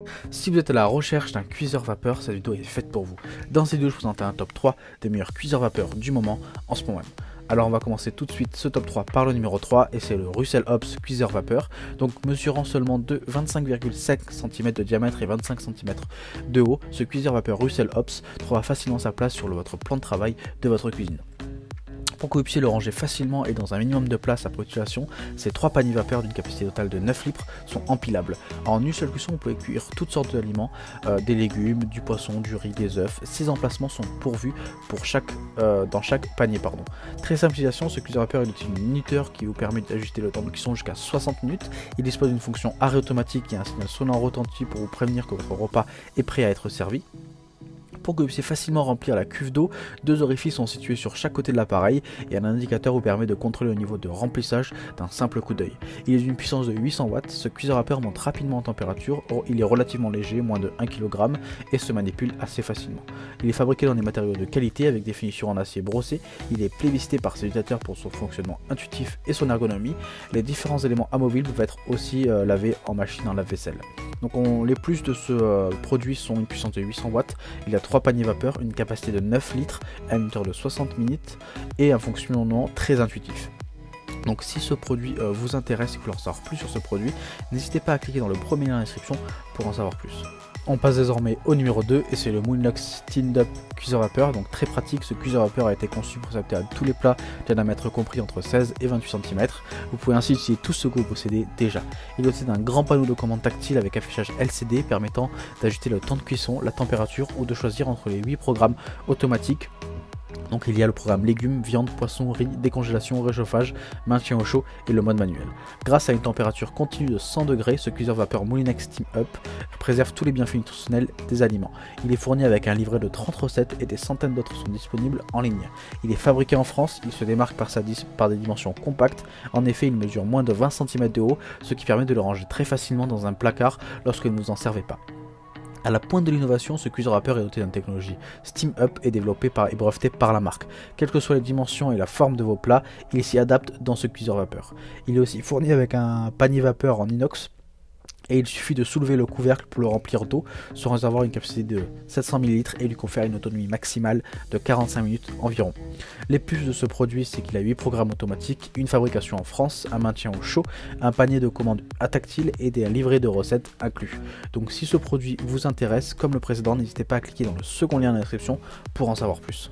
Si vous êtes à la recherche d'un cuiseur vapeur, cette vidéo est faite pour vous. Dans cette vidéo, je vous présente un top 3 des meilleurs cuiseurs vapeur du moment en ce moment même. Alors on va commencer tout de suite ce top 3 par le numéro 3 et c'est le Russell Hobbs cuiseur vapeur. Donc mesurant seulement de 25,5 cm de diamètre et 25 cm de haut, ce cuiseur vapeur Russell Hobbs trouvera facilement sa place sur votre plan de travail de votre cuisine. Pour que vous puissiez le ranger facilement et dans un minimum de place après utilisation, ces 3 paniers vapeur d'une capacité totale de 9 litres sont empilables. En une seule cuisson, vous pouvez cuire toutes sortes d'aliments, des légumes, du poisson, du riz, des œufs. Ces emplacements sont pourvus pour dans chaque panier. Très simple utilisation, ce cuiseur vapeur est un minuteur qui vous permet d'ajuster le temps de cuisson jusqu'à 60 minutes. Il dispose d'une fonction arrêt automatique qui a un signal sonore retenti pour vous prévenir que votre repas est prêt à être servi. Pour que vous puissiez facilement remplir la cuve d'eau, 2 orifices sont situés sur chaque côté de l'appareil et un indicateur vous permet de contrôler le niveau de remplissage d'un simple coup d'œil. Il est d'une puissance de 800 watts, ce cuiseur vapeur monte rapidement en température, il est relativement léger, moins de 1 kg et se manipule assez facilement. Il est fabriqué dans des matériaux de qualité avec des finitions en acier brossé, il est plébiscité par ses utilisateurs pour son fonctionnement intuitif et son ergonomie. Les différents éléments amovibles peuvent être aussi lavés en machine en lave-vaisselle. Donc les plus de ce produit sont une puissance de 800 watts, il a 3 paniers vapeur, une capacité de 9 litres, un minuteur de 60 minutes et un fonctionnement très intuitif. Donc si ce produit vous intéresse et que vous voulez en savoir plus sur ce produit, n'hésitez pas à cliquer dans le premier lien dans la description pour en savoir plus. On passe désormais au numéro 2 et c'est le Moonlux Stand Up cuiseur vapeur. Donc très pratique, ce cuiseur vapeur a été conçu pour s'adapter à tous les plats d'un diamètre compris entre 16 et 28 cm. Vous pouvez ainsi utiliser tout ce que vous possédez déjà. Il est doté d'un grand panneau de commande tactile avec affichage LCD permettant d'ajuster le temps de cuisson, la température ou de choisir entre les 8 programmes automatiques. Donc il y a le programme légumes, viande, poisson, riz, décongélation, réchauffage, maintien au chaud et le mode manuel. Grâce à une température continue de 100 degrés, ce cuiseur vapeur Moulinex Steam Up préserve tous les bienfaits nutritionnels des aliments. Il est fourni avec un livret de 30 recettes et des centaines d'autres sont disponibles en ligne. Il est fabriqué en France, il se démarque par des dimensions compactes. En effet, il mesure moins de 20 cm de haut, ce qui permet de le ranger très facilement dans un placard lorsque vous ne vous en servez pas. À la pointe de l'innovation, ce cuiseur vapeur est doté d'une technologie Steam Up et développé et breveté par la marque. Quelles que soient les dimensions et la forme de vos plats, il s'y adapte dans ce cuiseur vapeur. Il est aussi fourni avec un panier vapeur en inox et il suffit de soulever le couvercle pour le remplir d'eau sans avoir une capacité de 700 ml et lui confère une autonomie maximale de 45 minutes environ. Les plus de ce produit, c'est qu'il a 8 programmes automatiques, une fabrication en France, un maintien au chaud, un panier de commandes à tactile et des livrets de recettes inclus. Donc si ce produit vous intéresse, comme le précédent, n'hésitez pas à cliquer dans le second lien dans la description pour en savoir plus.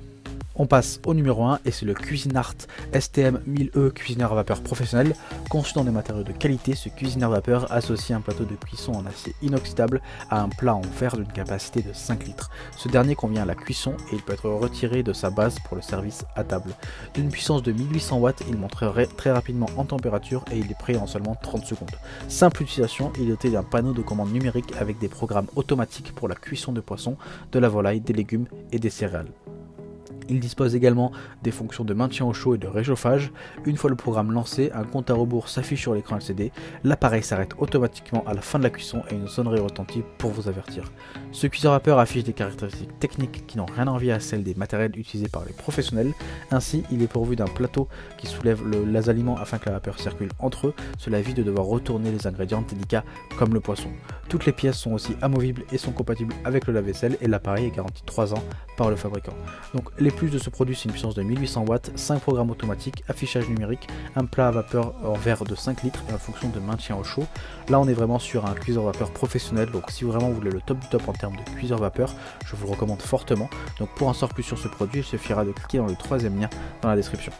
On passe au numéro 1 et c'est le Cuisinart STM 1000E cuisineur à vapeur professionnel. Conçu dans des matériaux de qualité, ce cuisineur vapeur associe un plateau de cuisson en acier inoxydable à un plat en fer d'une capacité de 5 litres. Ce dernier convient à la cuisson et il peut être retiré de sa base pour le service à table. D'une puissance de 1800 watts, il monterait très rapidement en température et il est prêt en seulement 30 secondes. Simple utilisation, il est doté d'un panneau de commande numérique avec des programmes automatiques pour la cuisson de poissons, de la volaille, des légumes et des céréales. Il dispose également des fonctions de maintien au chaud et de réchauffage. Une fois le programme lancé, un compte à rebours s'affiche sur l'écran LCD. L'appareil s'arrête automatiquement à la fin de la cuisson et une sonnerie retentit pour vous avertir. Ce cuiseur vapeur affiche des caractéristiques techniques qui n'ont rien à envier à celles des matériels utilisés par les professionnels. Ainsi, il est pourvu d'un plateau qui soulève les aliments afin que la vapeur circule entre eux. Cela évite de devoir retourner les ingrédients délicats comme le poisson. Toutes les pièces sont aussi amovibles et sont compatibles avec le lave-vaisselle et l'appareil est garanti 3 ans par le fabricant. Donc les plus de ce produit, c'est une puissance de 1800 watts, 5 programmes automatiques, affichage numérique, un plat à vapeur en verre de 5 litres et une fonction de maintien au chaud. Là on est vraiment sur un cuiseur vapeur professionnel, donc si vraiment vous voulez le top du top en termes de cuiseur vapeur, je vous le recommande fortement. Donc pour en savoir plus sur ce produit, il suffira de cliquer dans le troisième lien dans la description.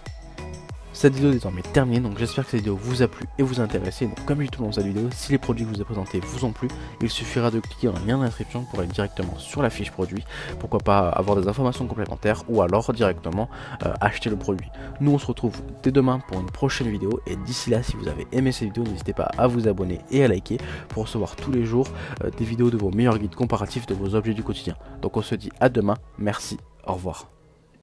Cette vidéo est désormais terminée, donc j'espère que cette vidéo vous a plu et vous a intéressé. Donc comme je dis tout au long de cette vidéo, si les produits que je vous ai présentés vous ont plu, il suffira de cliquer dans le lien dans la description pour aller directement sur la fiche produit. Pourquoi pas avoir des informations complémentaires ou alors directement acheter le produit. Nous on se retrouve dès demain pour une prochaine vidéo et d'ici là, si vous avez aimé cette vidéo, n'hésitez pas à vous abonner et à liker pour recevoir tous les jours des vidéos de vos meilleurs guides comparatifs de vos objets du quotidien. Donc on se dit à demain, merci, au revoir.